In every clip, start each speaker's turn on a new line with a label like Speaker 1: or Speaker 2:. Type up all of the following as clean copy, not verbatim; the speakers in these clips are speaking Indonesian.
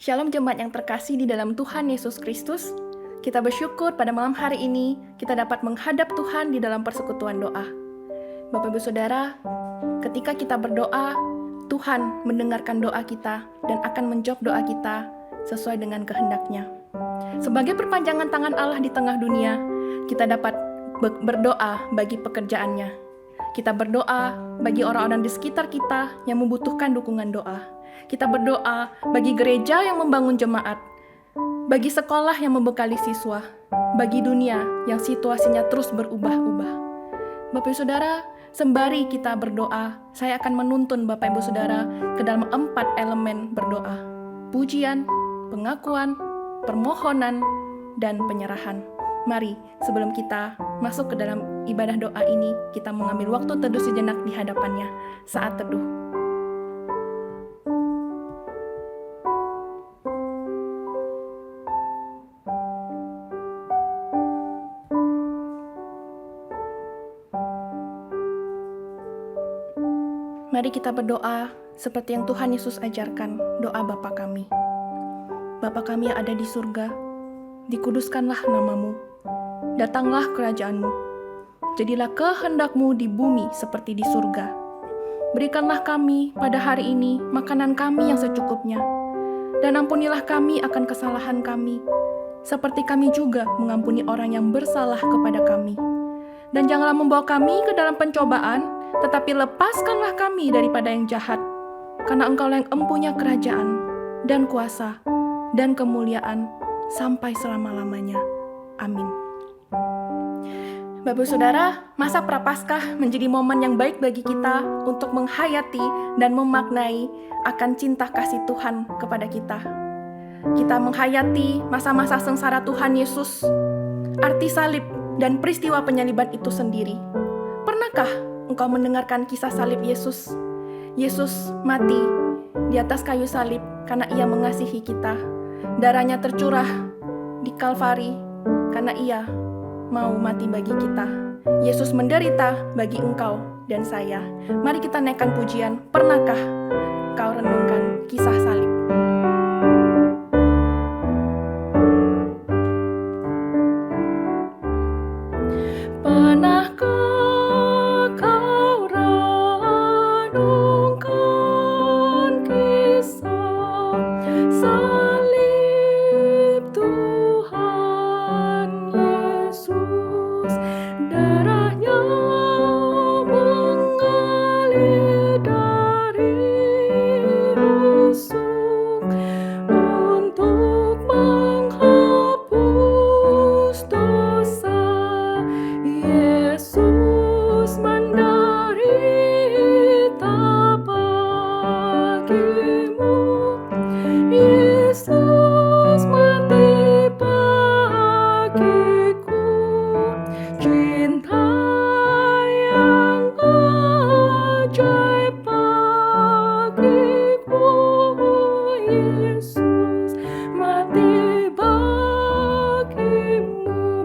Speaker 1: Shalom jemaat yang terkasih di dalam Tuhan Yesus Kristus. Kita bersyukur pada malam hari ini kita dapat menghadap Tuhan di dalam persekutuan doa. Bapak Ibu Saudara, ketika kita berdoa, Tuhan mendengarkan doa kita dan akan menjawab doa kita sesuai dengan kehendak-Nya. Sebagai perpanjangan tangan Allah di tengah dunia, kita dapat berdoa bagi pekerjaannya. Kita berdoa bagi orang-orang di sekitar kita yang membutuhkan dukungan doa. Kita berdoa bagi gereja yang membangun jemaat, bagi sekolah yang membekali siswa, bagi dunia yang situasinya terus berubah-ubah. Bapak Ibu Saudara, sembari kita berdoa, saya akan menuntun Bapak Ibu Saudara ke dalam 4 elemen berdoa: pujian, pengakuan, permohonan, dan penyerahan. Mari, sebelum kita masuk ke dalam ibadah doa ini, kita mengambil waktu teduh sejenak di hadapannya. Saat teduh. Mari kita berdoa seperti yang Tuhan Yesus ajarkan, doa Bapa kami. Bapa kami yang ada di surga, dikuduskanlah namamu, datanglah kerajaan-Mu, jadilah kehendak-Mu di bumi seperti di surga. Berikanlah kami pada hari ini makanan kami yang secukupnya, dan ampunilah kami akan kesalahan kami, seperti kami juga mengampuni orang yang bersalah kepada kami. Dan janganlah membawa kami ke dalam pencobaan, tetapi lepaskanlah kami daripada yang jahat, karena Engkau yang empunya kerajaan, dan kuasa, dan kemuliaan, sampai selama-lamanya. Amin. Bapak Saudara, masa Prapaskah menjadi momen yang baik bagi kita untuk menghayati dan memaknai akan cinta kasih Tuhan kepada kita. Kita menghayati masa-masa sengsara Tuhan Yesus, arti salib, dan peristiwa penyaliban itu sendiri. Pernahkah engkau mendengarkan kisah salib Yesus? Yesus mati di atas kayu salib karena Ia mengasihi kita. Darahnya tercurah di Kalvari karena Ia mau mati bagi kita. Yesus menderita bagi engkau dan saya. Mari kita naikkan pujian. Pernahkah kau renungkan kisah salib?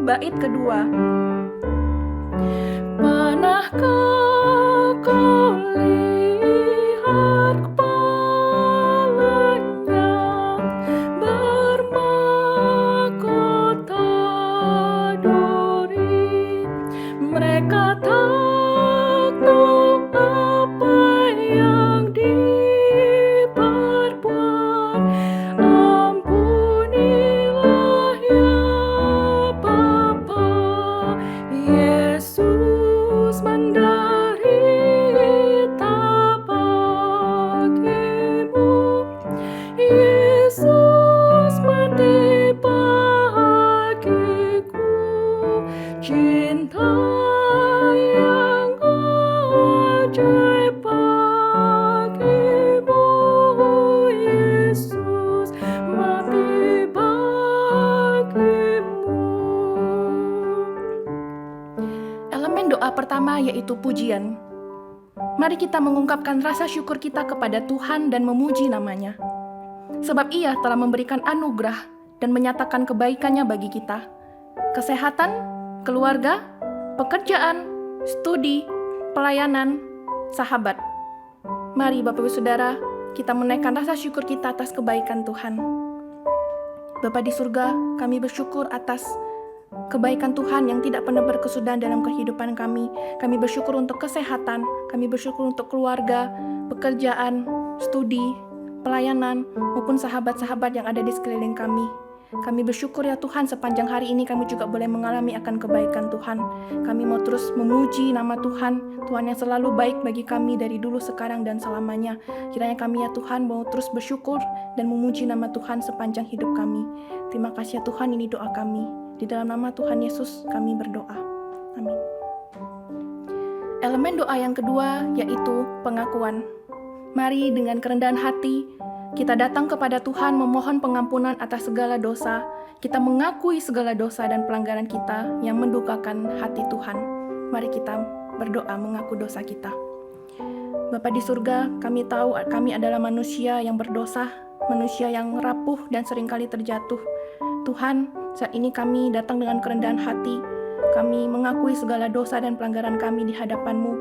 Speaker 1: Bait kedua. Pernahkah kau lihat kepalanya bermahkota duri? Mereka tak tahu apa yang diperbuat. Ampunilah ya Yesus menderita bagimu. Yesus mati bagiku. Cinta yang ajaib bagimu. Yesus mati bagimu. Elemen doa pertama yaitu pujian. Mari kita mengungkapkan rasa syukur kita kepada Tuhan dan memuji nama-Nya. Sebab Ia telah memberikan anugerah dan menyatakan kebaikan-Nya bagi kita. Kesehatan, keluarga, pekerjaan, studi, pelayanan, sahabat. Mari Bapak Ibu Saudara, kita menaikkan rasa syukur kita atas kebaikan Tuhan. Bapa di surga, kami bersyukur atas kebaikan Tuhan yang tidak pernah berkesudahan dalam kehidupan kami. Kami bersyukur untuk kesehatan, kami bersyukur untuk keluarga, pekerjaan, studi, pelayanan, maupun sahabat-sahabat yang ada di sekeliling kami. Kami bersyukur ya Tuhan, sepanjang hari ini kami juga boleh mengalami akan kebaikan Tuhan. Kami mau terus memuji nama Tuhan, Tuhan yang selalu baik bagi kami dari dulu, sekarang, dan selamanya. Kiranya kami ya Tuhan mau terus bersyukur dan memuji nama Tuhan sepanjang hidup kami. Terima kasih ya Tuhan, ini doa kami. Di dalam nama Tuhan Yesus kami berdoa. Amin. Elemen doa yang kedua yaitu pengakuan. Mari dengan kerendahan hati kita datang kepada Tuhan memohon pengampunan atas segala dosa. Kita mengakui segala dosa dan pelanggaran kita yang mendukakan hati Tuhan. Mari kita berdoa mengaku dosa kita. Bapa di surga, kami tahu kami adalah manusia yang berdosa, manusia yang rapuh dan seringkali terjatuh. Tuhan, saat ini kami datang dengan kerendahan hati. Kami mengakui segala dosa dan pelanggaran kami di hadapan-Mu.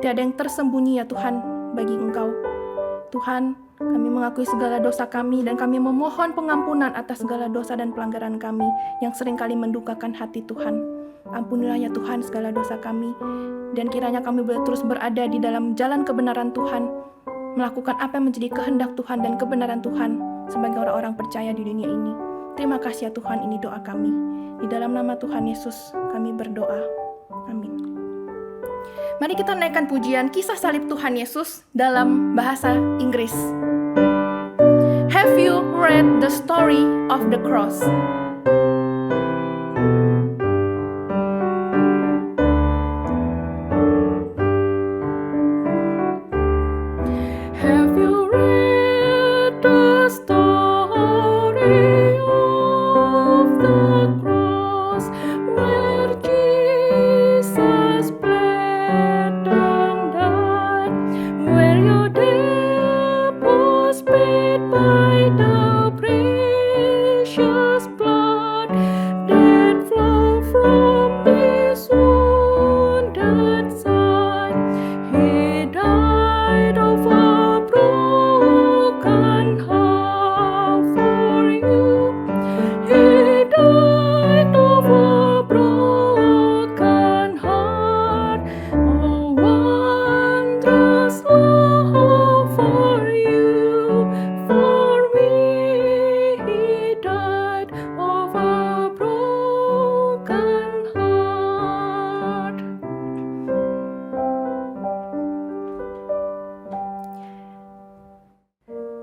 Speaker 1: Tiada yang tersembunyi ya Tuhan bagi Engkau. Tuhan, kami mengakui segala dosa kami dan kami memohon pengampunan atas segala dosa dan pelanggaran kami yang seringkali mendukakan hati Tuhan. Ampunilah ya Tuhan segala dosa kami, dan kiranya kami boleh terus berada di dalam jalan kebenaran Tuhan, melakukan apa yang menjadi kehendak Tuhan dan kebenaran Tuhan sebagai orang-orang percaya di dunia ini. Terima kasih ya Tuhan, ini doa kami. Di dalam nama Tuhan Yesus kami berdoa. Amin. Mari kita naikkan pujian kisah salib Tuhan Yesus dalam bahasa Inggris. Have you read the story of the cross? Have you read the story of the cross where Jesus bled and died, where your debt was paid by the precious blood that flowed from His wounded side? He died of a broken heart for you. He died of a broken heart. Oh, wondrous love for you, for me. He died of a broken heart.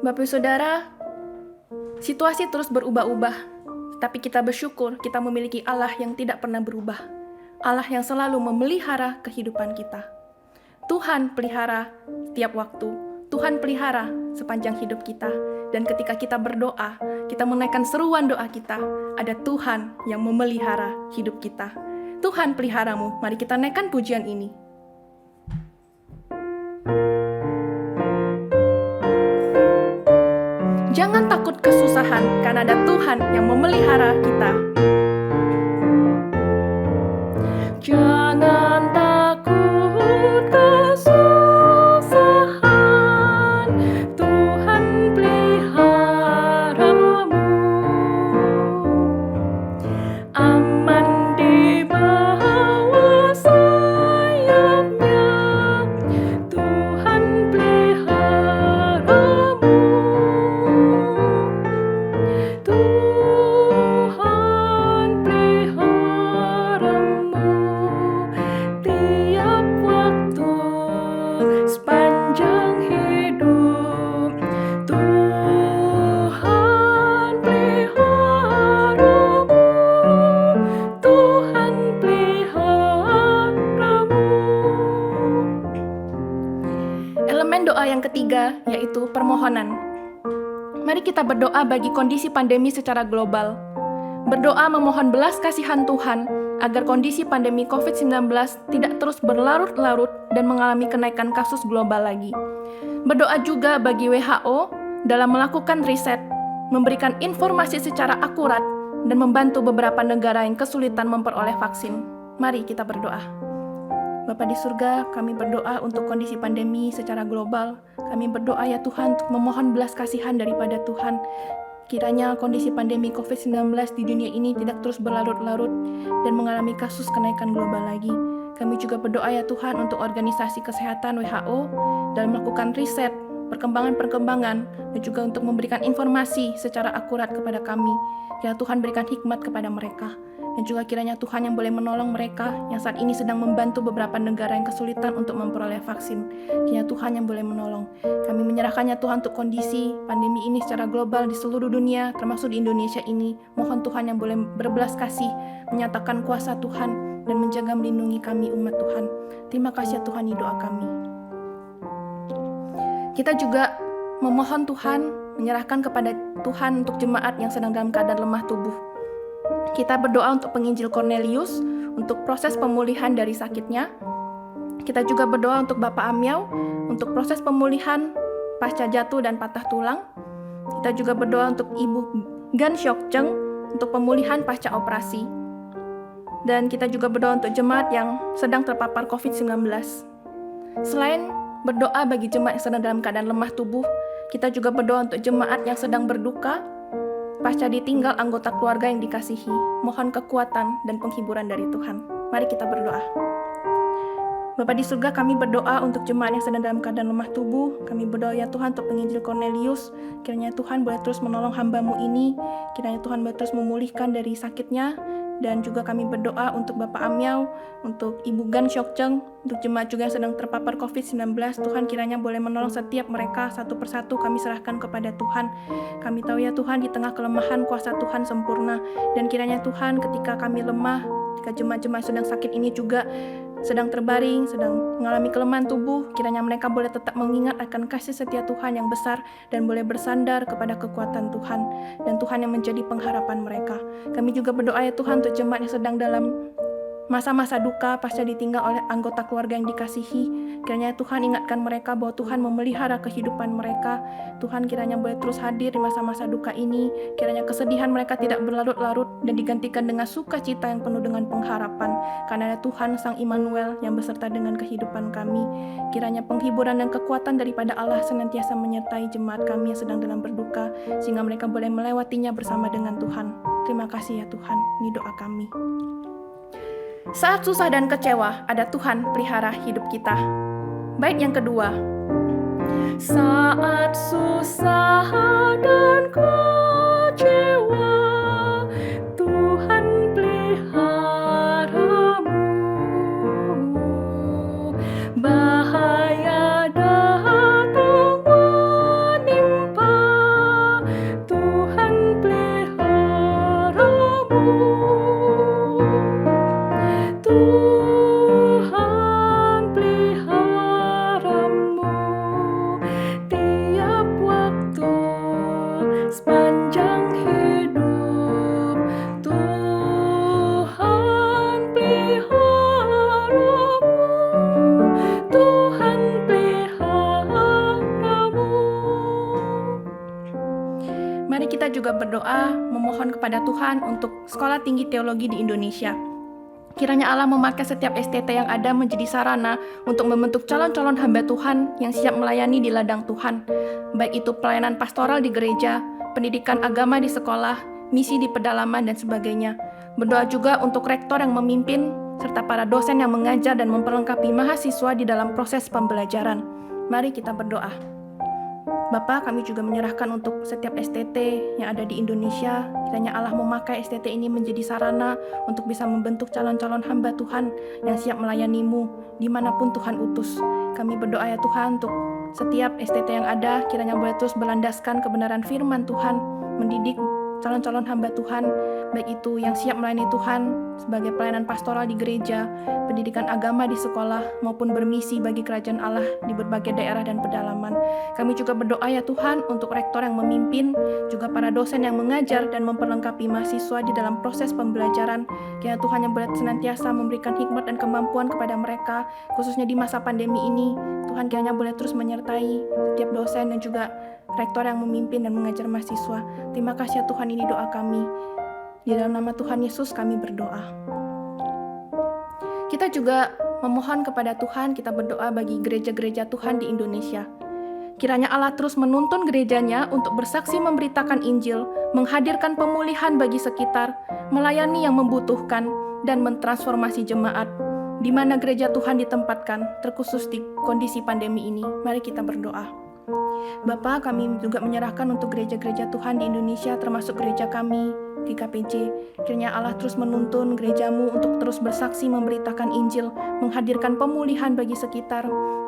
Speaker 1: Bapak Saudara, situasi terus berubah-ubah, tapi kita bersyukur kita memiliki Allah yang tidak pernah berubah. Allah yang selalu memelihara kehidupan kita. Tuhan pelihara setiap waktu. Tuhan pelihara sepanjang hidup kita. Dan ketika kita berdoa, kita menaikkan seruan doa kita, ada Tuhan yang memelihara hidup kita. Tuhan peliharamu. Mari kita naikkan pujian ini. Jangan takut kesusahan, karena ada Tuhan yang memelihara kita. Jangan takut kesusahan, Tuhan peliharamu. Aman di bawah sayapnya, Tuhan peliharamu. Tuhan peliharamu tiap waktu sepanjang hidup. Tuhan peliharamu. Tuhan peliharamu. Elemen doa yang ketiga yaitu permohonan. Mari kita berdoa bagi kondisi pandemi secara global. Berdoa memohon belas kasihan Tuhan agar kondisi pandemi COVID-19 tidak terus berlarut-larut dan mengalami kenaikan kasus global lagi. Berdoa juga bagi WHO dalam melakukan riset, memberikan informasi secara akurat, dan membantu beberapa negara yang kesulitan memperoleh vaksin. Mari kita berdoa. Bapa di surga, kami berdoa untuk kondisi pandemi secara global. Kami berdoa ya Tuhan untuk memohon belas kasihan daripada Tuhan. Kiranya kondisi pandemi COVID-19 di dunia ini tidak terus berlarut-larut dan mengalami kasus kenaikan global lagi. Kami juga berdoa ya Tuhan untuk Organisasi Kesehatan WHO dalam melakukan riset, perkembangan-perkembangan, dan juga untuk memberikan informasi secara akurat kepada kami. Ya Tuhan berikan hikmat kepada mereka. Dan juga kiranya Tuhan yang boleh menolong mereka yang saat ini sedang membantu beberapa negara yang kesulitan untuk memperoleh vaksin. Kiranya Tuhan yang boleh menolong. Kami menyerahkannya Tuhan untuk kondisi pandemi ini secara global di seluruh dunia, termasuk di Indonesia ini. Mohon Tuhan yang boleh berbelas kasih, menyatakan kuasa Tuhan, dan menjaga melindungi kami umat Tuhan. Terima kasih ya Tuhan di doa kami. Kita juga memohon Tuhan, menyerahkan kepada Tuhan untuk jemaat yang sedang dalam keadaan lemah tubuh. Kita berdoa untuk penginjil Cornelius, untuk proses pemulihan dari sakitnya. Kita juga berdoa untuk Bapak Amiau, untuk proses pemulihan pasca jatuh dan patah tulang. Kita juga berdoa untuk Ibu Gan Syok Cheng, untuk pemulihan pasca operasi. Dan kita juga berdoa untuk jemaat yang sedang terpapar COVID-19. Selain berdoa bagi jemaat yang sedang dalam keadaan lemah tubuh, kita juga berdoa untuk jemaat yang sedang berduka, pasca ditinggal anggota keluarga yang dikasihi. Mohon kekuatan dan penghiburan dari Tuhan. Mari kita berdoa. Bapa di surga, kami berdoa untuk jemaat yang sedang dalam keadaan lemah tubuh. Kami berdoa ya Tuhan untuk penginjil Cornelius. Kiranya Tuhan boleh terus menolong hamba-Mu ini. Kiranya Tuhan boleh terus memulihkan dari sakitnya. Dan juga kami berdoa untuk Bapak Amiau, untuk Ibu Gan Syok Cheng, untuk jemaat juga yang sedang terpapar COVID-19. Tuhan kiranya boleh menolong setiap mereka satu persatu, kami serahkan kepada Tuhan. Kami tahu ya Tuhan, di tengah kelemahan kuasa Tuhan sempurna. Dan kiranya Tuhan ketika kami lemah, ketika jemaat-jemaat sedang sakit ini juga sedang terbaring, sedang mengalami kelemahan tubuh, kiranya mereka boleh tetap mengingat akan kasih setia Tuhan yang besar dan boleh bersandar kepada kekuatan Tuhan dan Tuhan yang menjadi pengharapan mereka. Kami juga berdoa ya Tuhan untuk jemaat yang sedang dalam masa-masa duka pasca ditinggal oleh anggota keluarga yang dikasihi. Kiranya Tuhan ingatkan mereka bahwa Tuhan memelihara kehidupan mereka. Tuhan kiranya boleh terus hadir di masa-masa duka ini. Kiranya kesedihan mereka tidak berlarut-larut dan digantikan dengan sukacita yang penuh dengan pengharapan. Karena Tuhan Sang Immanuel yang beserta dengan kehidupan kami. Kiranya penghiburan dan kekuatan daripada Allah senantiasa menyertai jemaat kami yang sedang dalam berduka, sehingga mereka boleh melewatinya bersama dengan Tuhan. Terima kasih ya Tuhan, ini doa kami. Saat susah dan kecewa, ada Tuhan pelihara hidup kita. Bait yang kedua. Saat susah dan kecewa, Tuhan peliharamu. Bahaya datang menimpa, Tuhan peliharamu. Tuhan peliharamu tiap waktu sepanjang hidup. Tuhan peliharamu, Tuhan peliharamu. Mari kita juga berdoa memohon kepada Tuhan untuk Sekolah Tinggi Teologi di Indonesia. Kiranya Allah memakai setiap STT yang ada menjadi sarana untuk membentuk calon-calon hamba Tuhan yang siap melayani di ladang Tuhan. Baik itu pelayanan pastoral di gereja, pendidikan agama di sekolah, misi di pedalaman, dan sebagainya. Berdoa juga untuk rektor yang memimpin, serta para dosen yang mengajar dan memperlengkapi mahasiswa di dalam proses pembelajaran. Mari kita berdoa. Bapa, kami juga menyerahkan untuk setiap STT yang ada di Indonesia. Kiranya Allah memakai STT ini menjadi sarana untuk bisa membentuk calon-calon hamba Tuhan yang siap melayani-Mu dimanapun Tuhan utus. Kami berdoa ya Tuhan untuk setiap STT yang ada, kiranya boleh terus berlandaskan kebenaran firman Tuhan, mendidik calon-calon hamba Tuhan, baik itu yang siap melayani Tuhan sebagai pelayanan pastoral di gereja, pendidikan agama di sekolah, maupun bermisi bagi kerajaan Allah di berbagai daerah dan pedalaman. Kami juga berdoa ya Tuhan untuk rektor yang memimpin, juga para dosen yang mengajar dan memperlengkapi mahasiswa di dalam proses pembelajaran. Kiranya Tuhan yang boleh senantiasa memberikan hikmat dan kemampuan kepada mereka, khususnya di masa pandemi ini. Tuhan kiranya boleh terus menyertai setiap dosen dan juga rektor yang memimpin dan mengajar mahasiswa. Terima kasih ya Tuhan, ini doa kami. Di dalam nama Tuhan Yesus kami berdoa. Kita juga memohon kepada Tuhan, kita berdoa bagi gereja-gereja Tuhan di Indonesia. Kiranya Allah terus menuntun gerejanya untuk bersaksi memberitakan Injil, menghadirkan pemulihan bagi sekitar, melayani yang membutuhkan, dan mentransformasi jemaat, di mana gereja Tuhan ditempatkan, terkhusus di kondisi pandemi ini. Mari kita berdoa. Bapa, kami juga menyerahkan untuk gereja-gereja Tuhan di Indonesia, termasuk gereja kami, GKPJ. Kiranya Allah terus menuntun gerejamu untuk terus bersaksi memberitakan Injil, menghadirkan pemulihan bagi sekitar,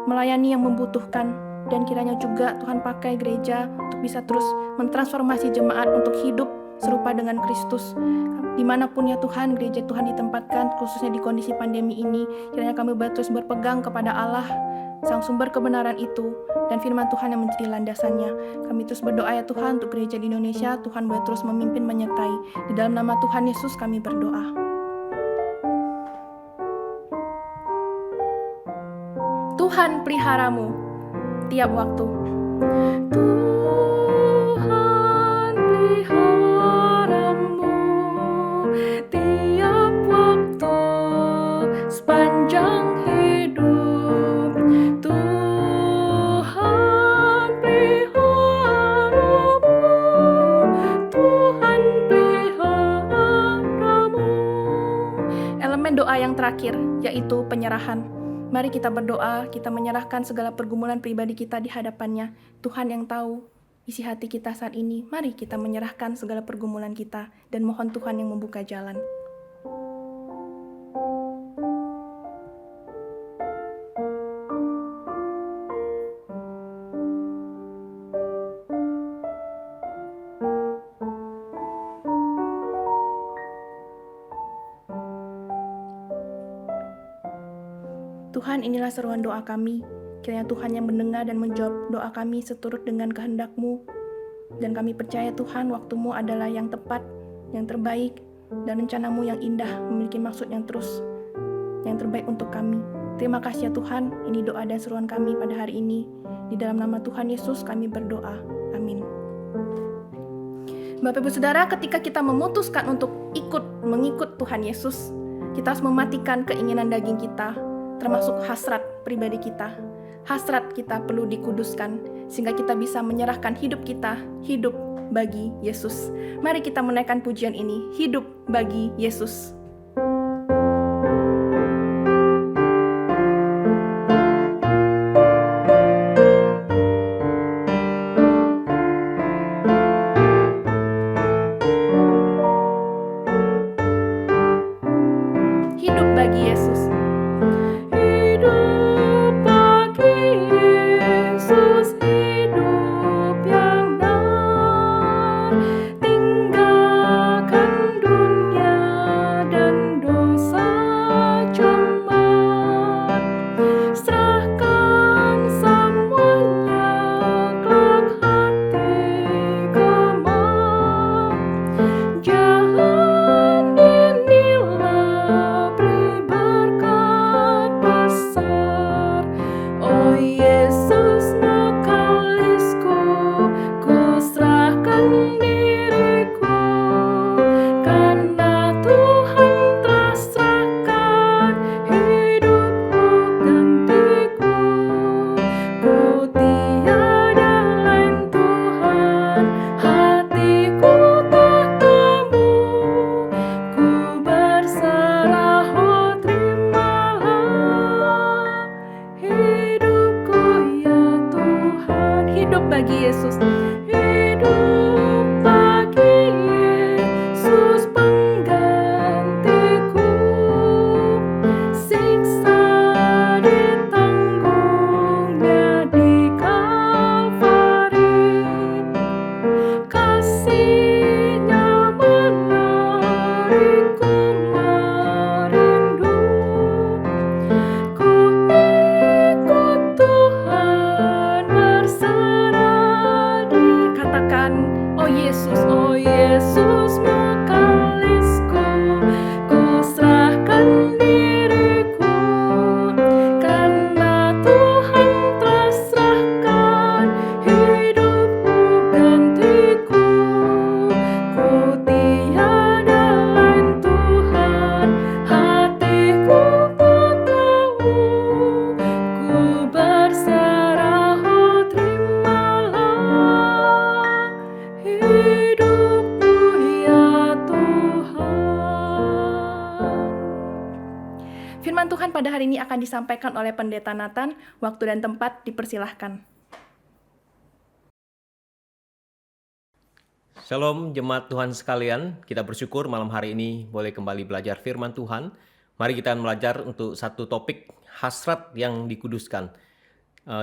Speaker 1: melayani yang membutuhkan, dan kiranya juga Tuhan pakai gereja untuk bisa terus mentransformasi jemaat untuk hidup serupa dengan Kristus. Dimanapun ya Tuhan, gereja Tuhan ditempatkan, khususnya di kondisi pandemi ini, kiranya kami terus berpegang kepada Allah, Sang sumber kebenaran itu, dan firman Tuhan yang menjadi landasannya. Kami terus berdoa ya Tuhan untuk gereja di Indonesia, Tuhan boleh terus memimpin menyertai. Di dalam nama Tuhan Yesus kami berdoa. Tuhan peliharamu tiap waktu. Tuhan peliharamu tiap waktu sepanjang hidup. Tuhan peliharamu, Tuhan peliharamu. Elemen doa yang terakhir yaitu penyerahan. Mari kita berdoa, kita menyerahkan segala pergumulan pribadi kita di hadapannya. Tuhan yang tahu isi hati kita saat ini. Mari kita menyerahkan segala pergumulan kita dan mohon Tuhan yang membuka jalan. Tuhan, inilah seruan doa kami. Kiranya Tuhan yang mendengar dan menjawab doa kami seturut dengan kehendak-Mu. Dan kami percaya Tuhan, waktu-Mu adalah yang tepat, yang terbaik, dan rencana-Mu yang indah, memiliki maksud yang terbaik untuk kami. Terima kasih ya Tuhan, ini doa dan seruan kami pada hari ini. Di dalam nama Tuhan Yesus kami berdoa. Amin. Bapak Ibu Saudara, ketika kita memutuskan untuk mengikut Tuhan Yesus, kita harus mematikan keinginan daging kita, termasuk hasrat pribadi kita. Hasrat kita perlu dikuduskan, sehingga kita bisa menyerahkan hidup kita, hidup bagi Yesus. Mari kita menaikkan pujian ini, hidup bagi Yesus. Hidup bagi Yesus. Firman Tuhan pada hari ini akan disampaikan oleh Pendeta Nathan. Waktu dan tempat dipersilahkan.
Speaker 2: Shalom jemaat Tuhan sekalian, kita bersyukur malam hari ini boleh kembali belajar firman Tuhan. Mari kita belajar untuk satu topik hasrat yang dikuduskan.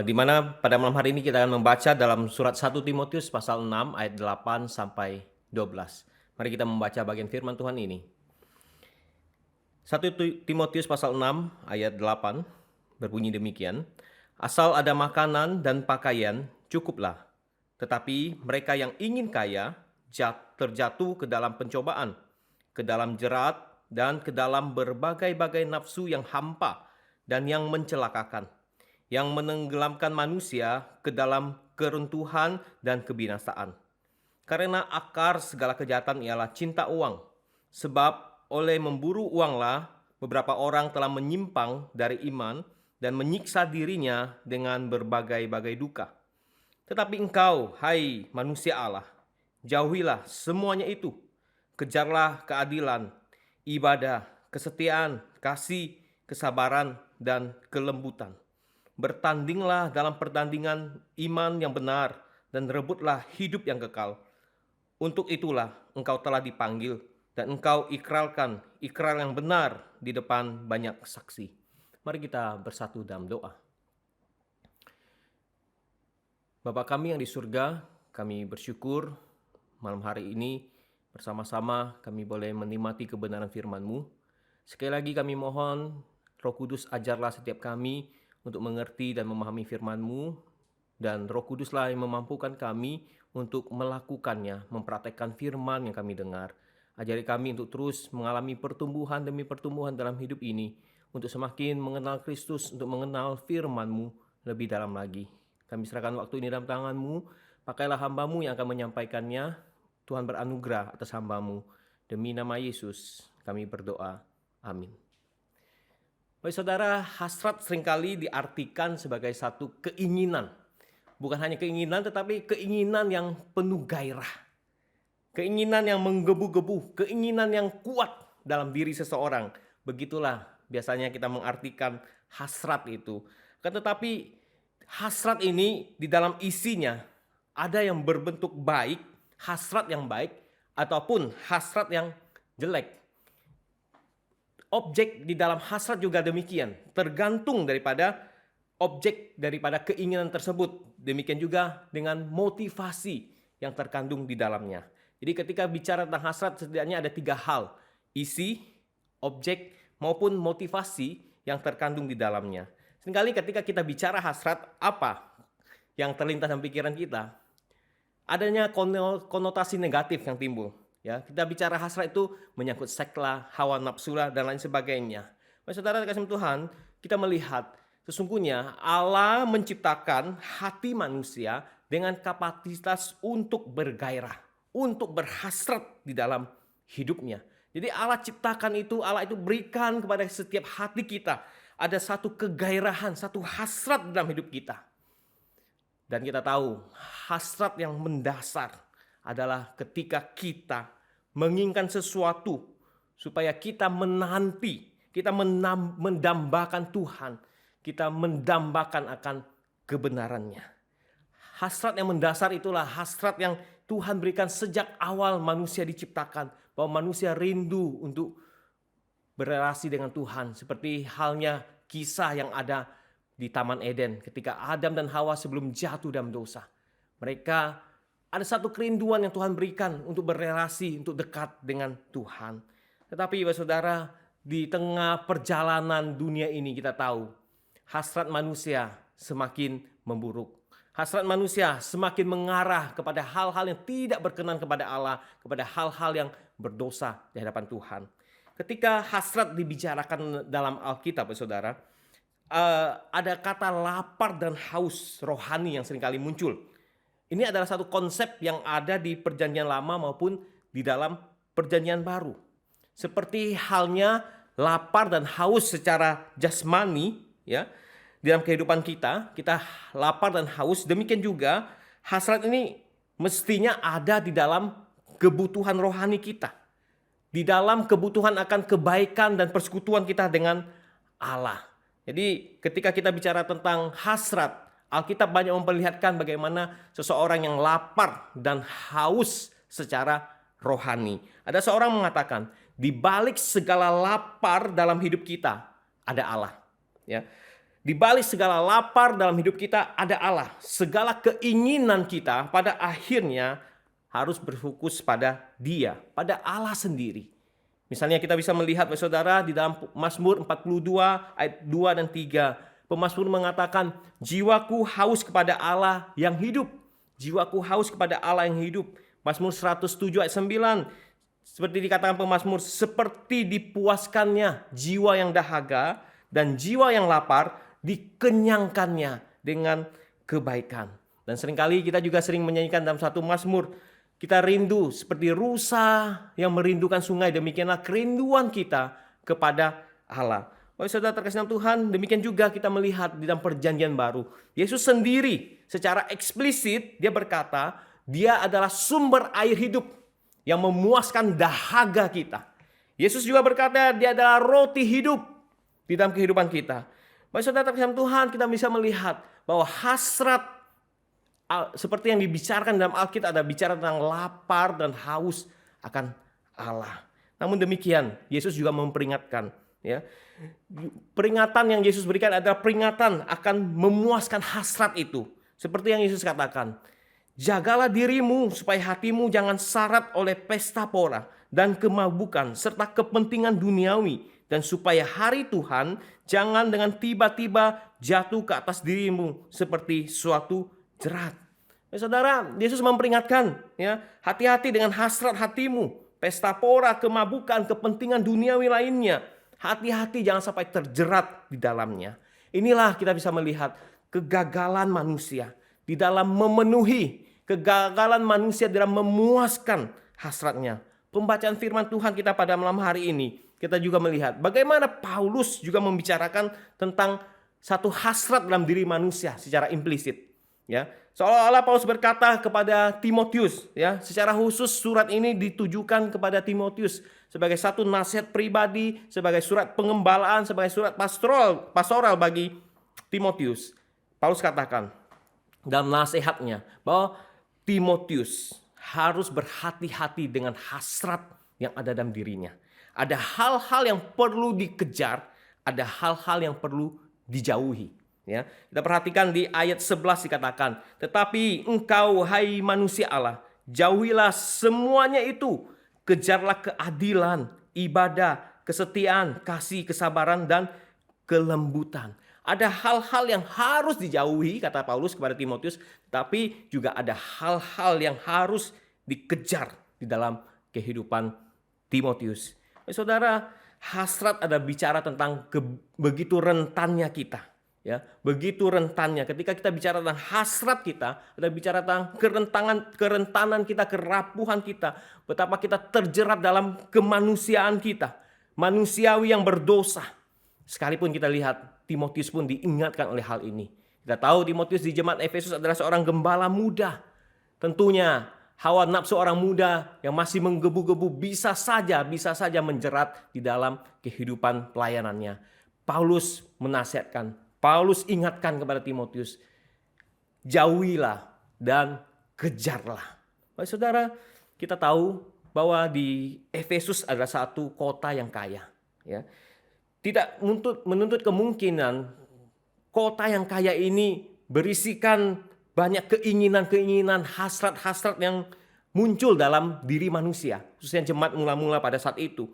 Speaker 2: Di mana pada malam hari ini kita akan membaca dalam surat 1 Timotius pasal 6 ayat 8 sampai 12. Mari kita membaca bagian firman Tuhan ini. 1 Timotius pasal 6 ayat 8 berbunyi demikian. Asal ada makanan dan pakaian cukuplah. Tetapi mereka yang ingin kaya terjatuh ke dalam pencobaan, ke dalam jerat, dan ke dalam berbagai-bagai nafsu yang hampa dan yang mencelakakan, yang menenggelamkan manusia ke dalam keruntuhan dan kebinasaan. Karena akar segala kejahatan ialah cinta uang, sebab oleh memburu uanglah beberapa orang telah menyimpang dari iman dan menyiksa dirinya dengan berbagai-bagai duka. Tetapi engkau, hai manusia Allah, jauhilah semuanya itu. Kejarlah keadilan, ibadah, kesetiaan, kasih, kesabaran, dan kelembutan. Bertandinglah dalam pertandingan iman yang benar dan rebutlah hidup yang kekal. Untuk itulah engkau telah dipanggil dan engkau ikrarkan ikrar yang benar di depan banyak saksi. Mari kita bersatu dalam doa. Bapa kami yang di surga, kami bersyukur malam hari ini bersama-sama kami boleh menikmati kebenaran firman-Mu. Sekali lagi kami mohon Roh Kudus ajarlah setiap kami untuk mengerti dan memahami firman-Mu, dan Roh Kuduslah yang memampukan kami untuk melakukannya, mempraktekkan firman yang kami dengar. Ajari kami untuk terus mengalami pertumbuhan demi pertumbuhan dalam hidup ini, untuk semakin mengenal Kristus, untuk mengenal firman-Mu lebih dalam lagi. Kami serahkan waktu ini dalam tangan-Mu, pakailah hamba-Mu yang akan menyampaikannya. Tuhan beranugerah atas hamba-Mu. Demi nama Yesus kami berdoa. Amin. Baik saudara, hasrat seringkali diartikan sebagai satu keinginan. Bukan hanya keinginan, tetapi keinginan yang penuh gairah. Keinginan yang menggebu-gebu, keinginan yang kuat dalam diri seseorang. Begitulah biasanya kita mengartikan hasrat itu. Tetapi hasrat ini di dalam isinya ada yang berbentuk baik, hasrat yang baik, ataupun hasrat yang jelek. Objek di dalam hasrat juga demikian, tergantung daripada objek daripada keinginan tersebut. Demikian juga dengan motivasi yang terkandung di dalamnya. Jadi ketika bicara tentang hasrat setidaknya ada 3 hal. Isi, objek, maupun motivasi yang terkandung di dalamnya. Seringkali ketika kita bicara hasrat, apa yang terlintas dalam pikiran kita? Adanya konotasi negatif yang timbul. Ya, kita bicara hasrat itu menyangkut seks lah, hawa nafsu lah, dan lain sebagainya. Saudara kasih Tuhan, kita melihat sesungguhnya Allah menciptakan hati manusia dengan kapasitas untuk bergairah, untuk berhasrat di dalam hidupnya. Jadi Allah ciptakan itu, Allah itu berikan kepada setiap hati kita. Ada satu kegairahan, satu hasrat dalam hidup kita. Dan kita tahu hasrat yang mendasar adalah ketika kita menginginkan sesuatu supaya kita menanti, kita mendambakan Tuhan, kita mendambakan akan kebenarannya. Hasrat yang mendasar itulah hasrat yang Tuhan berikan sejak awal manusia diciptakan, bahwa manusia rindu untuk berrelasi dengan Tuhan, seperti halnya kisah yang ada di Taman Eden ketika Adam dan Hawa sebelum jatuh dalam dosa. Mereka ada satu kerinduan yang Tuhan berikan untuk berrelasi, untuk dekat dengan Tuhan. Tetapi saudara, di tengah perjalanan dunia ini kita tahu hasrat manusia semakin memburuk. Hasrat manusia semakin mengarah kepada hal-hal yang tidak berkenan kepada Allah, kepada hal-hal yang berdosa di hadapan Tuhan. Ketika hasrat dibicarakan dalam Alkitab, saudara, ada kata lapar dan haus rohani yang seringkali muncul. Ini adalah satu konsep yang ada di Perjanjian Lama maupun di dalam Perjanjian Baru. Seperti halnya lapar dan haus secara jasmani, ya, di dalam kehidupan kita lapar dan haus. Demikian juga hasrat ini mestinya ada di dalam kebutuhan rohani kita, di dalam kebutuhan akan kebaikan dan persekutuan kita dengan Allah. Jadi ketika kita bicara tentang hasrat, Alkitab banyak memperlihatkan bagaimana seseorang yang lapar dan haus secara rohani. Ada seorang mengatakan, di balik segala lapar dalam hidup kita ada Allah. Ya. Di balik segala lapar dalam hidup kita ada Allah. Segala keinginan kita pada akhirnya harus berfokus pada Dia, pada Allah sendiri. Misalnya kita bisa melihat saudara di dalam Mazmur 42 ayat 2 dan 3. Pemazmur mengatakan, jiwaku haus kepada Allah yang hidup. Jiwaku haus kepada Allah yang hidup. Mazmur 107 ayat 9. Seperti dikatakan pemazmur, seperti dipuaskannya jiwa yang dahaga dan jiwa yang lapar dikenyangkannya dengan kebaikan. Dan seringkali kita juga sering menyanyikan dalam satu mazmur, kita rindu seperti rusa yang merindukan sungai, demikianlah kerinduan kita kepada Allah. Saudara terkasih dalam Tuhan, demikian juga kita melihat di dalam perjanjian baru. Yesus sendiri secara eksplisit dia berkata, dia adalah sumber air hidup yang memuaskan dahaga kita. Yesus juga berkata, dia adalah roti hidup di dalam kehidupan kita. Saudara terkasih dalam Tuhan, kita bisa melihat bahwa hasrat seperti yang dibicarakan dalam Alkitab ada bicara tentang lapar dan haus akan Allah. Namun demikian, Yesus juga memperingatkan, ya. Peringatan yang Yesus berikan adalah peringatan akan memuaskan hasrat itu. Seperti yang Yesus katakan, jagalah dirimu supaya hatimu jangan syarat oleh pesta pora dan kemabukan serta kepentingan duniawi, dan supaya hari Tuhan jangan dengan tiba-tiba jatuh ke atas dirimu seperti suatu jerat. Saudara, Yesus memperingatkan, ya, hati-hati dengan hasrat hatimu, pesta pora, kemabukan, kepentingan duniawi lainnya. Hati-hati jangan sampai terjerat di dalamnya. Inilah kita bisa melihat kegagalan manusia di dalam memenuhi, kegagalan manusia dalam memuaskan hasratnya. Pembacaan firman Tuhan kita pada malam hari ini, kita juga melihat bagaimana Paulus juga membicarakan tentang satu hasrat dalam diri manusia secara implisit. Ya, seolah-olah Paulus berkata kepada Timotius, ya, secara khusus surat ini ditujukan kepada Timotius sebagai satu nasihat pribadi, sebagai surat pengembalaan, sebagai surat pastoral bagi Timotius. Paulus katakan dalam nasihatnya bahwa Timotius harus berhati-hati dengan hasrat yang ada dalam dirinya. Ada hal-hal yang perlu dikejar, ada hal-hal yang perlu dijauhi. Ya, kita perhatikan di ayat 11 dikatakan, tetapi engkau hai manusia Allah, jauhilah semuanya itu, kejarlah keadilan, ibadah, kesetiaan, kasih, kesabaran, dan kelembutan. Ada hal-hal yang harus dijauhi, kata Paulus kepada Timotius, tapi juga ada hal-hal yang harus dikejar di dalam kehidupan Timotius. Saudara, hasrat ada bicara tentang begitu rentannya kita. Ya, begitu rentannya. Ketika kita bicara tentang hasrat kita, kita bicara tentang kerentanan kita, kerapuhan kita, betapa kita terjerat dalam kemanusiaan kita, manusiawi yang berdosa. Sekalipun kita lihat Timotius pun diingatkan oleh hal ini. Kita tahu Timotius di jemaat Efesus adalah seorang gembala muda. Tentunya hawa nafsu orang muda yang masih menggebu-gebu bisa saja menjerat di dalam kehidupan pelayanannya. Paulus menasihatkan, Paulus ingatkan kepada Timotius, jauhilah dan kejarlah. Baik saudara, kita tahu bahwa di Efesus adalah satu kota yang kaya. Ya. Tidak menuntut kemungkinan kota yang kaya ini berisikan banyak keinginan-keinginan, hasrat-hasrat yang muncul dalam diri manusia, khususnya jemaat mula-mula pada saat itu.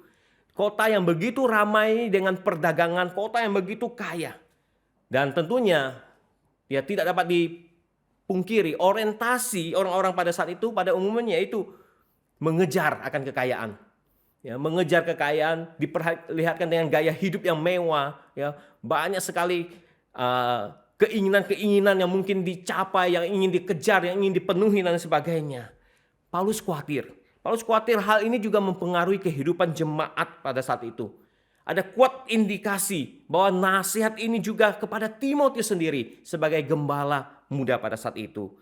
Speaker 2: Kota yang begitu ramai dengan perdagangan, kota yang begitu kaya. Dan tentunya ya tidak dapat dipungkiri orientasi orang-orang pada saat itu pada umumnya yaitu mengejar akan kekayaan. Ya, mengejar kekayaan diperlihatkan dengan gaya hidup yang mewah, ya, banyak sekali keinginan-keinginan yang mungkin dicapai, yang ingin dikejar, yang ingin dipenuhi dan sebagainya. Paulus khawatir hal ini juga mempengaruhi kehidupan jemaat pada saat itu. Ada kuat indikasi bahwa nasihat ini juga kepada Timotius sendiri sebagai gembala muda pada saat itu.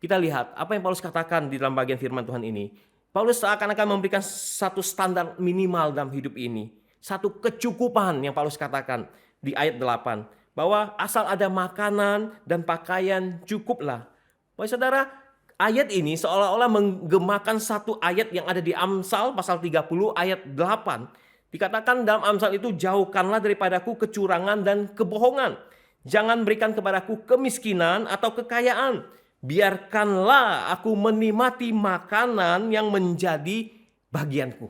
Speaker 2: Kita lihat apa yang Paulus katakan di dalam bagian firman Tuhan ini. Paulus seakan-akan memberikan satu standar minimal dalam hidup ini. Satu kecukupan yang Paulus katakan di ayat 8. Bahwa asal ada makanan dan pakaian cukuplah. Bapak saudara, ayat ini seolah-olah menggemakan satu ayat yang ada di Amsal pasal 30 ayat 8. Dikatakan dalam Amsal itu, jauhkanlah daripadaku kecurangan dan kebohongan. Jangan berikan kepadaku kemiskinan atau kekayaan. Biarkanlah aku menikmati makanan yang menjadi bagianku.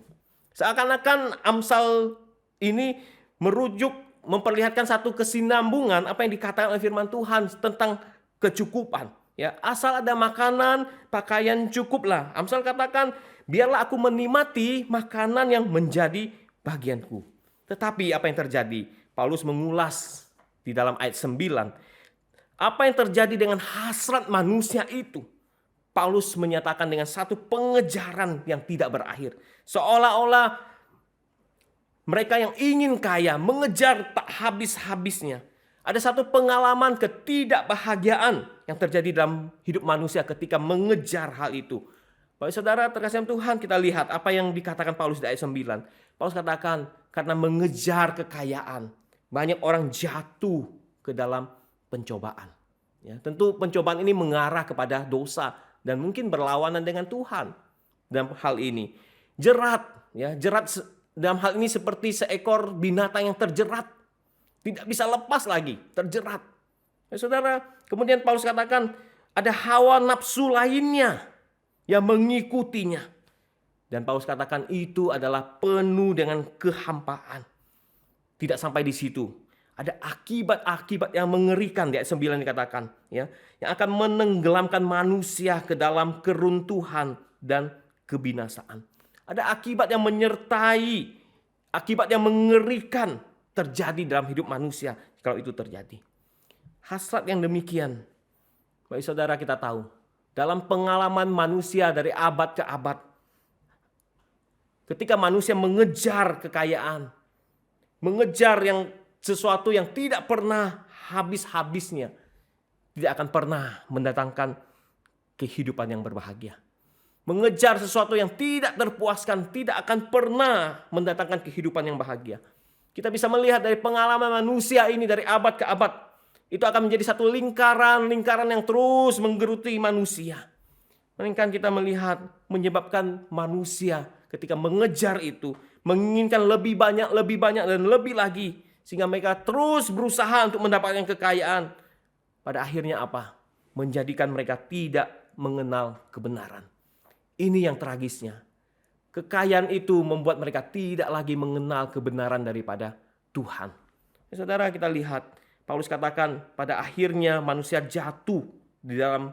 Speaker 2: Seakan-akan Amsal ini memperlihatkan satu kesinambungan apa yang dikatakan oleh firman Tuhan tentang kecukupan. Ya, asal ada makanan, pakaian cukuplah. Amsal katakan, biarlah aku menikmati makanan yang menjadi bagianku. Tetapi apa yang terjadi? Paulus mengulas di dalam ayat 9. Apa yang terjadi dengan hasrat manusia itu? Paulus menyatakan dengan satu pengejaran yang tidak berakhir. Seolah-olah mereka yang ingin kaya mengejar tak habis-habisnya. Ada satu pengalaman ketidakbahagiaan yang terjadi dalam hidup manusia ketika mengejar hal itu. Bapak saudara terkasih Tuhan, kita lihat apa yang dikatakan Paulus di ayat 9. Paulus katakan, karena mengejar kekayaan, banyak orang jatuh ke dalam pencobaan. Ya, tentu pencobaan ini mengarah kepada dosa dan mungkin berlawanan dengan Tuhan dalam hal ini. Jerat dalam hal ini seperti seekor binatang yang terjerat. Tidak bisa lepas lagi, terjerat. Ya, saudara, kemudian Paulus katakan ada hawa nafsu lainnya yang mengikutinya. Dan Paulus katakan itu adalah penuh dengan kehampaan. Tidak sampai di situ. Ada akibat-akibat yang mengerikan di ayat 9 dikatakan. Ya, yang akan menenggelamkan manusia ke dalam keruntuhan dan kebinasaan. Ada akibat yang menyertai, akibat yang mengerikan terjadi dalam hidup manusia kalau itu terjadi. Hasrat yang demikian, bagi saudara kita tahu, dalam pengalaman manusia dari abad ke abad, ketika manusia mengejar kekayaan, mengejar sesuatu yang tidak pernah habis-habisnya, tidak akan pernah mendatangkan kehidupan yang berbahagia. Mengejar sesuatu yang tidak terpuaskan tidak akan pernah mendatangkan kehidupan yang bahagia. Kita bisa melihat dari pengalaman manusia ini dari abad ke abad. Itu akan menjadi satu lingkaran yang terus menggeruti manusia. Melainkan kita melihat menyebabkan manusia ketika mengejar itu, menginginkan lebih banyak dan lebih lagi. Sehingga mereka terus berusaha untuk mendapatkan kekayaan. Pada akhirnya apa? Menjadikan mereka tidak mengenal kebenaran. Ini yang tragisnya. Kekayaan itu membuat mereka tidak lagi mengenal kebenaran daripada Tuhan. Ya, saudara, kita lihat Paulus katakan pada akhirnya manusia jatuh di dalam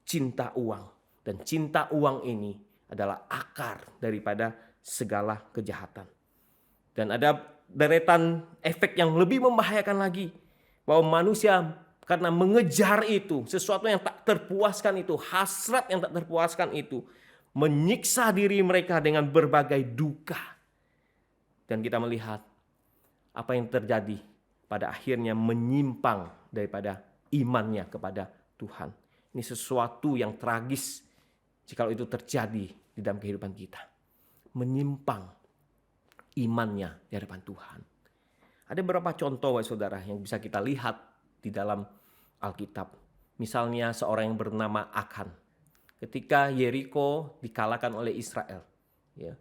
Speaker 2: cinta uang. Dan cinta uang ini adalah akar daripada segala kejahatan. Dan ada deretan efek yang lebih membahayakan lagi. Bahwa manusia karena mengejar itu, sesuatu yang tak terpuaskan itu, hasrat yang tak terpuaskan itu, menyiksa diri mereka dengan berbagai duka. Dan kita melihat apa yang terjadi pada akhirnya menyimpang daripada imannya kepada Tuhan. Ini sesuatu yang tragis jika itu terjadi di dalam kehidupan kita. Menyimpang imannya di hadapan Tuhan. Ada beberapa contoh, saudara, yang bisa kita lihat di dalam Alkitab. Misalnya seorang yang bernama Akan. Ketika Yeriko dikalahkan oleh Israel, ya,